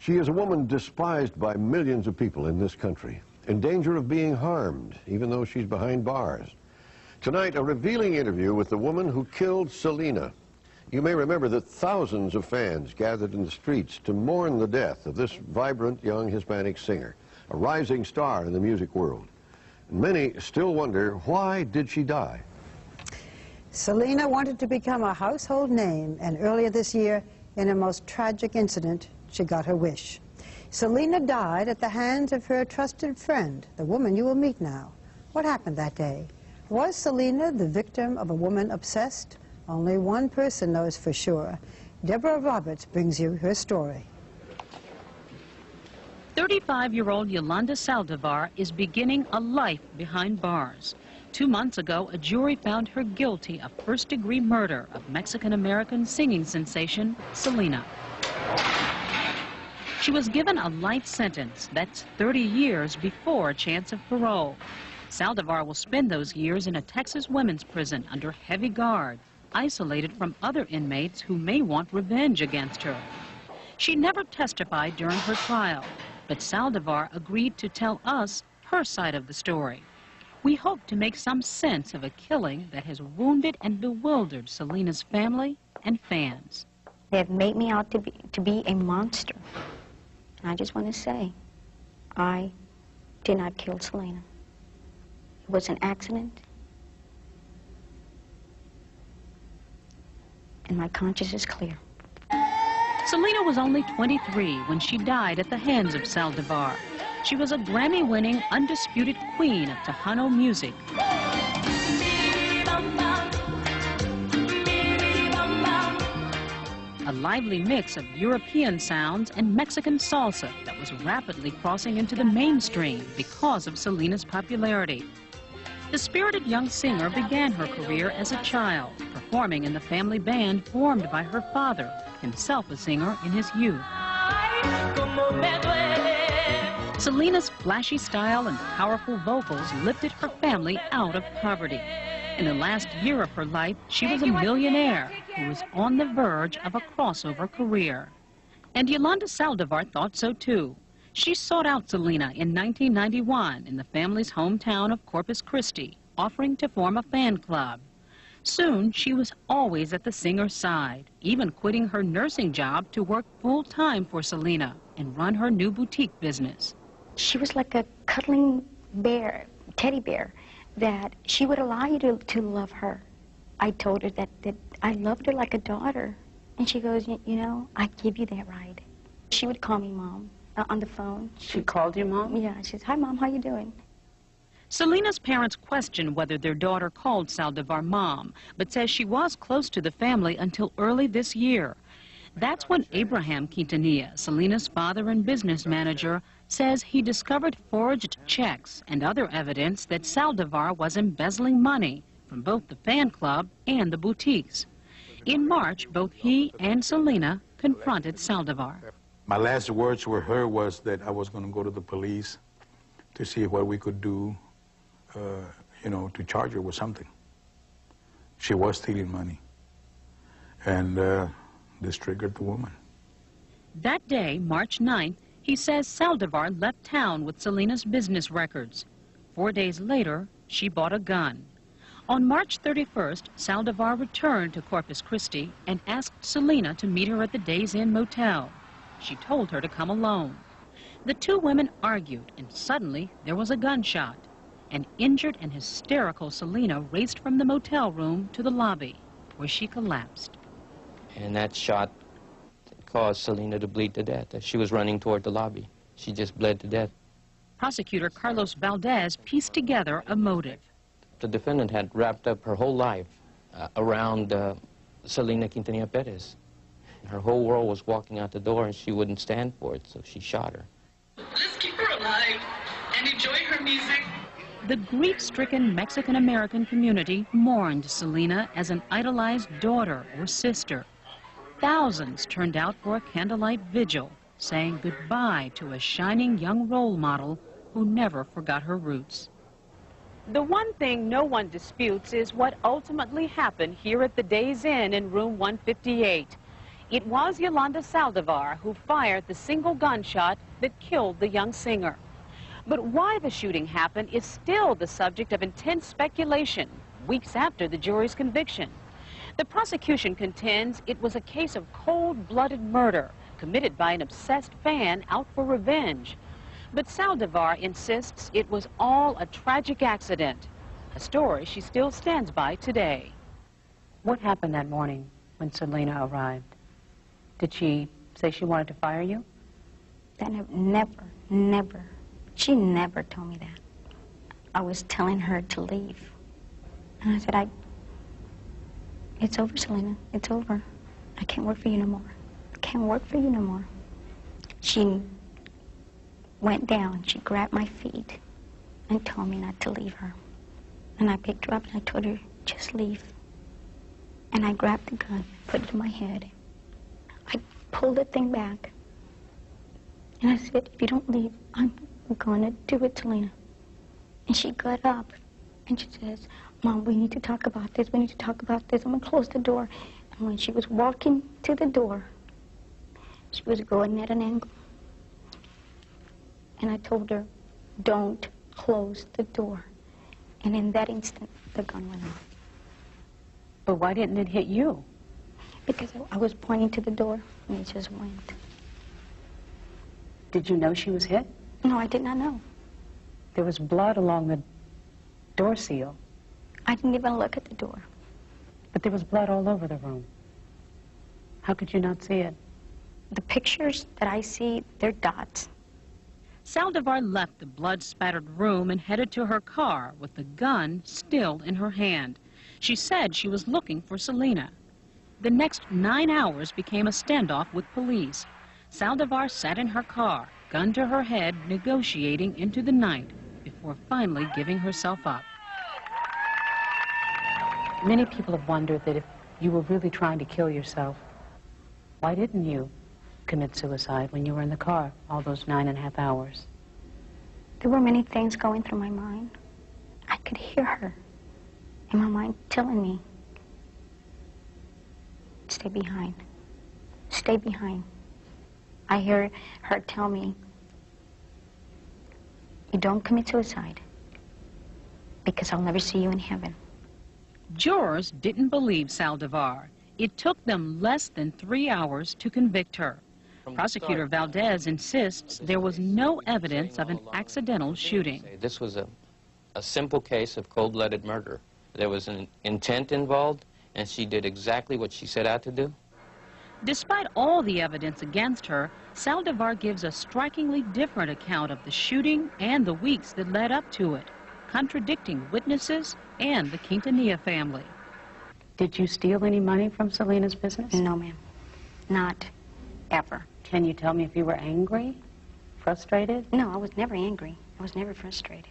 She is a woman despised by millions of people in this country, in danger of being harmed, even though she's behind bars. Tonight, a revealing interview with the woman who killed Selena. You may remember that thousands of fans gathered in the streets to mourn the death of this vibrant young Hispanic singer, a rising star in the music world. And many still wonder, why did she die? Selena wanted to become a household name, and earlier this year, in a most tragic incident, she got her wish. Selena died at the hands of her trusted friend, the woman you will meet now. What happened that day? Was Selena the victim of a woman obsessed? Only one person knows for sure. Deborah Roberts brings you her story. 35-year-old Yolanda Saldivar is beginning a life behind bars. 2 months ago, a jury found her guilty of first-degree murder of Mexican-American singing sensation Selena. She was given a life sentence. That's 30 years before a chance of parole. Saldivar will spend those years in a Texas women's prison under heavy guard, isolated from other inmates who may want revenge against her. She never testified during her trial, but Saldivar agreed to tell us her side of the story. We hope to make some sense of a killing that has wounded and bewildered Selena's family and fans. They have made me out to be a monster. I just want to say, I did not kill Selena. It was an accident. And my conscience is clear. Selena was only 23 when she died at the hands of Saldivar. She was a Grammy-winning, undisputed queen of Tejano music. A lively mix of European sounds and Mexican salsa that was rapidly crossing into the mainstream because of Selena's popularity. The spirited young singer began her career as a child, performing in the family band formed by her father, himself a singer in his youth. Selena's flashy style and powerful vocals lifted her family out of poverty. In the last year of her life, she was a millionaire who was on the verge of a crossover career. And Yolanda Saldivar thought so too. She sought out Selena in 1991 in the family's hometown of Corpus Christi, offering to form a fan club. Soon, she was always at the singer's side, even quitting her nursing job to work full-time for Selena and run her new boutique business. She was like a cuddling bear, teddy bear, that she would allow you to love her. I told her that I loved her like a daughter. And she goes, you know, I give you that right. She would call me Mom on the phone. She called you Mom? Yeah, she says, hi Mom, how you doing? Selena's parents questioned whether their daughter called Saldivar Mom, but says she was close to the family until early this year. That's when Abraham Quintanilla, Selena's father and business manager, says he discovered forged checks and other evidence that Saldivar was embezzling money from both the fan club and the boutiques. In March, both he and Selena confronted Saldivar. My last words with her was that I was going to go to the police to see what we could do, you know, to charge her with something. She was stealing money. And this triggered the woman. That day, March 9th, he says Saldivar left town with Selena's business records. 4 days later, she bought a gun. On March 31st, Saldivar returned to Corpus Christi and asked Selena to meet her at the Days Inn motel. She told her to come alone. The two women argued, and suddenly there was a gunshot. An injured and hysterical Selena raced from the motel room to the lobby, where she collapsed. And that shot caused Selena to bleed to death. As she was running toward the lobby, she just bled to death. Prosecutor Carlos Valdez pieced together a motive. The defendant had wrapped up her whole life around Selena Quintanilla Perez. Her whole world was walking out the door, and she wouldn't stand for it, so she shot her. Let's keep her alive and enjoy her music. The grief-stricken Mexican-American community mourned Selena as an idolized daughter or sister. Thousands turned out for a candlelight vigil, saying goodbye to a shining young role model who never forgot her roots. The one thing no one disputes is what ultimately happened here at the Days Inn in room 158. It was Yolanda Saldivar who fired the single gunshot that killed the young singer. But why the shooting happened is still the subject of intense speculation weeks after the jury's conviction. The prosecution contends it was a case of cold-blooded murder committed by an obsessed fan out for revenge. But Saldivar insists it was all a tragic accident, a story she still stands by today. What happened that morning when Selena arrived? Did she say she wanted to fire you? Never. She never told me that. I was telling her to leave. And I said, it's over, Selena. It's over. I can't work for you no more. I can't work for you no more. She went down. She grabbed my feet and told me not to leave her. And I picked her up and I told her, just leave. And I grabbed the gun, put it in my head. I pulled the thing back. And I said, if you don't leave, I'm going to do it, Selena. And she got up and she says, Mom, we need to talk about this. We need to talk about this. I'm going to close the door. And when she was walking to the door, she was going at an angle. And I told her, don't close the door. And in that instant, the gun went off. But why didn't it hit you? Because I was pointing to the door, and it just went. Did you know she was hit? No, I did not know. There was blood along the door seal. I didn't even look at the door. But there was blood all over the room. How could you not see it? The pictures that I see, they're dots. Saldivar left the blood-spattered room and headed to her car with the gun still in her hand. She said she was looking for Selena. The next 9 hours became a standoff with police. Saldivar sat in her car, gun to her head, negotiating into the night before finally giving herself up. Many people have wondered that if you were really trying to kill yourself, why didn't you commit suicide when you were in the car all those 9.5 hours? There were many things going through my mind. I could hear her in my mind telling me, stay behind, stay behind. I hear her tell me, you don't commit suicide because I'll never see you in heaven. Jurors didn't believe Saldivar. It took them less than 3 hours to convict her. Prosecutor Valdez insists there was no evidence of an accidental shooting. This was a simple case of cold-blooded murder. There was an intent involved, and she did exactly what she set out to do. Despite all the evidence against her, Saldivar gives a strikingly different account of the shooting and the weeks that led up to it, contradicting witnesses and the Quintanilla family. Did you steal any money from Selena's business? No, ma'am. Not ever. Can you tell me if you were angry, frustrated? No, I was never angry. I was never frustrated.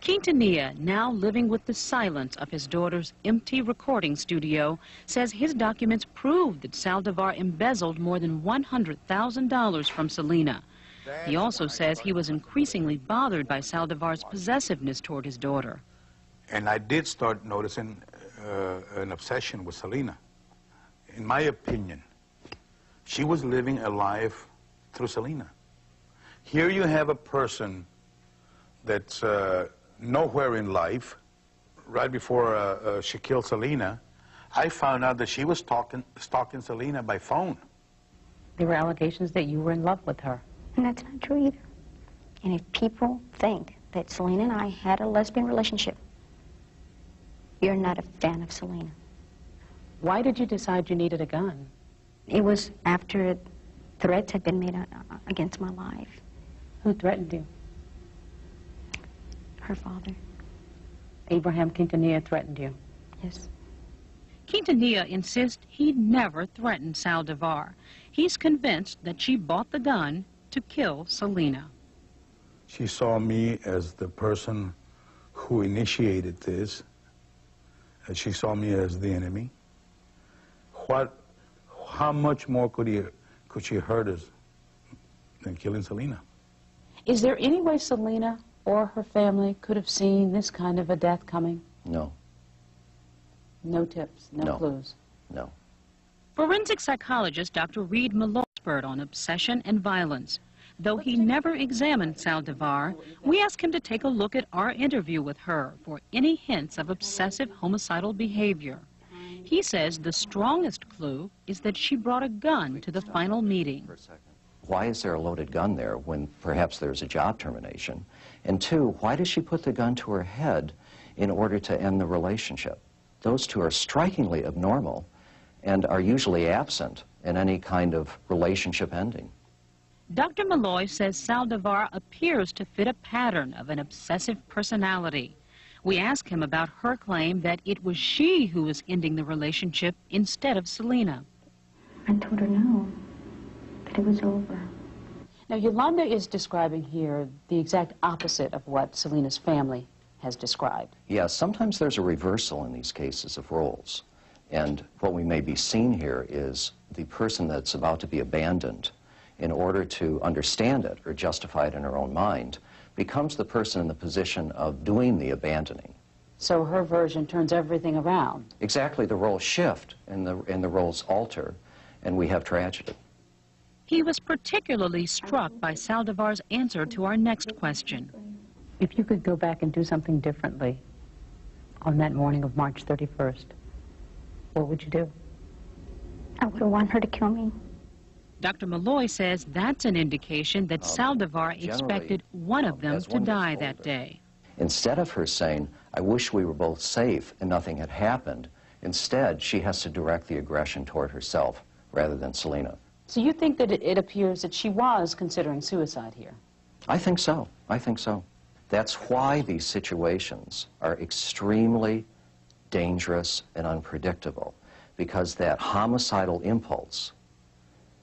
Quintanilla, now living with the silence of his daughter's empty recording studio, says his documents prove that Saldivar embezzled more than $100,000 from Selena. He also says he was increasingly bothered by Saldivar's possessiveness toward his daughter. And I did start noticing an obsession with Selena. In my opinion, she was living a life through Selena. Here you have a person that's nowhere in life. Right before she killed Selena, I found out that she was stalking Selena by phone. There were allegations that you were in love with her. And that's not true either. And if people think that Selena and I had a lesbian relationship, you're not a fan of Selena. Why did you decide you needed a gun? It was after threats had been made against my life. Who threatened you? Her father. Abraham Quintanilla threatened you? Yes. Quintanilla insists he never threatened Saldivar. He's convinced that she bought the gun to kill Selena. She saw me as the person who initiated this. And she saw me as the enemy. How much more could she hurt us than killing Selena? Is there any way Selena or her family could have seen this kind of a death coming? No. No tips, no clues? No. Forensic psychologist Dr. Reed Malloy expert on obsession and violence. Though he never examined Saldivar, we asked him to take a look at our interview with her for any hints of obsessive homicidal behavior. He says the strongest clue is that she brought a gun to the final meeting. Why is there a loaded gun there when perhaps there's a job termination? And two, why does she put the gun to her head in order to end the relationship? Those two are strikingly abnormal and are usually absent in any kind of relationship ending. Dr. Malloy says Saldivar appears to fit a pattern of an obsessive personality. We ask him about her claim that it was she who was ending the relationship instead of Selena. I told her no, that it was over. Now, Yolanda is describing here the exact opposite of what Selena's family has described. Yes, sometimes there's a reversal in these cases of roles. And what we may be seeing here is the person that's about to be abandoned, in order to understand it or justify it in her own mind, becomes the person in the position of doing the abandoning. So her version turns everything around. Exactly, the roles shift and the roles alter, and we have tragedy. He was particularly struck by Saldivar's answer to our next question. If you could go back and do something differently on that morning of March 31st, what would you do? I would want her to kill me. Dr. Malloy says that's an indication that Saldivar expected one of them to die that day. Instead of her saying, I wish we were both safe and nothing had happened, instead she has to direct the aggression toward herself rather than Selena. So you think that it appears that she was considering suicide here? I think so. I think so. That's why these situations are extremely dangerous and unpredictable, because that homicidal impulse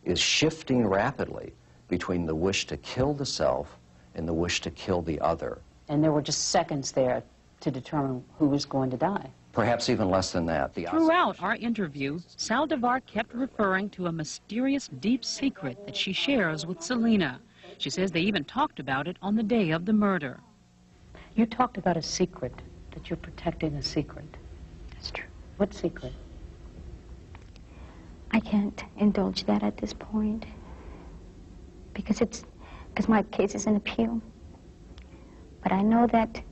is shifting rapidly between the wish to kill the self and the wish to kill the other. And there were just seconds there to determine who was going to die. Perhaps even less than that. Throughout our interview, Saldivar kept referring to a mysterious deep secret that she shares with Selena. She says they even talked about it on the day of the murder. You talked about a secret, that you're protecting a secret. That's true. What secret? I can't indulge that at this point because my case is in appeal. But I know that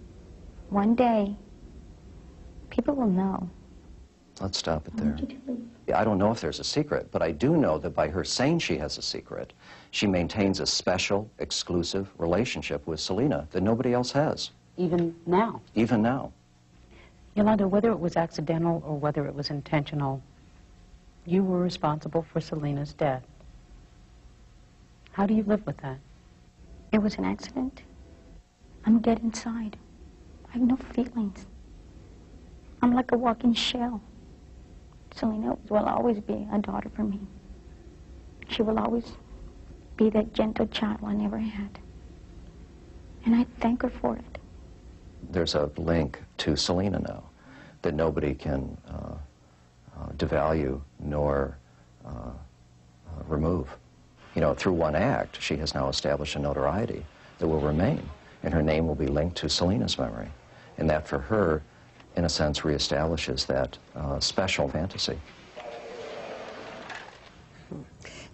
one day people will know. Let's stop it there. I don't know if there's a secret, but I do know that by her saying she has a secret, she maintains a special, exclusive relationship with Selena that nobody else has. Even now? Even now. Yolanda, whether it was accidental or whether it was intentional, you were responsible for Selena's death. How do you live with that? It was an accident. I'm dead inside. I have no feelings. I'm like a walking shell. Selena will always be a daughter for me. She will always be that gentle child I never had. And I thank her for it. There's a link to Selena now that nobody can devalue nor remove. You know, through one act, she has now established a notoriety that will remain, and her name will be linked to Selena's memory. And that, for her, in a sense, reestablishes that special fantasy.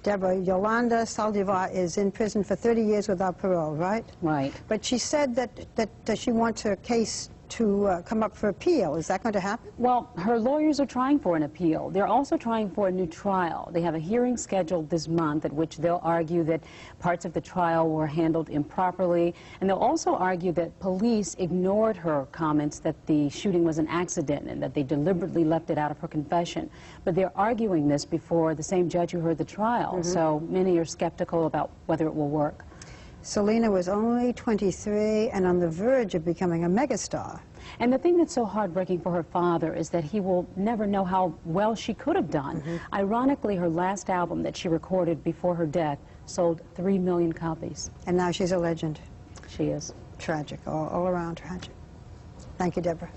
Deborah, Yolanda Saldivar is in prison for 30 years without parole, right? Right. But she said that she wants her case to come up for appeal. Is that going to happen? Well, her lawyers are trying for an appeal. They're also trying for a new trial. They have a hearing scheduled this month at which they'll argue that parts of the trial were handled improperly, and they'll also argue that police ignored her comments that the shooting was an accident and that they deliberately left it out of her confession. But they're arguing this before the same judge who heard the trial, so many are skeptical about whether it will work. Selena was only 23 and on the verge of becoming a megastar. And the thing that's so heartbreaking for her father is that he will never know how well she could have done. Ironically, her last album that she recorded before her death sold 3 million copies. And now she's a legend. She is. Tragic, all around tragic. Thank you, Deborah.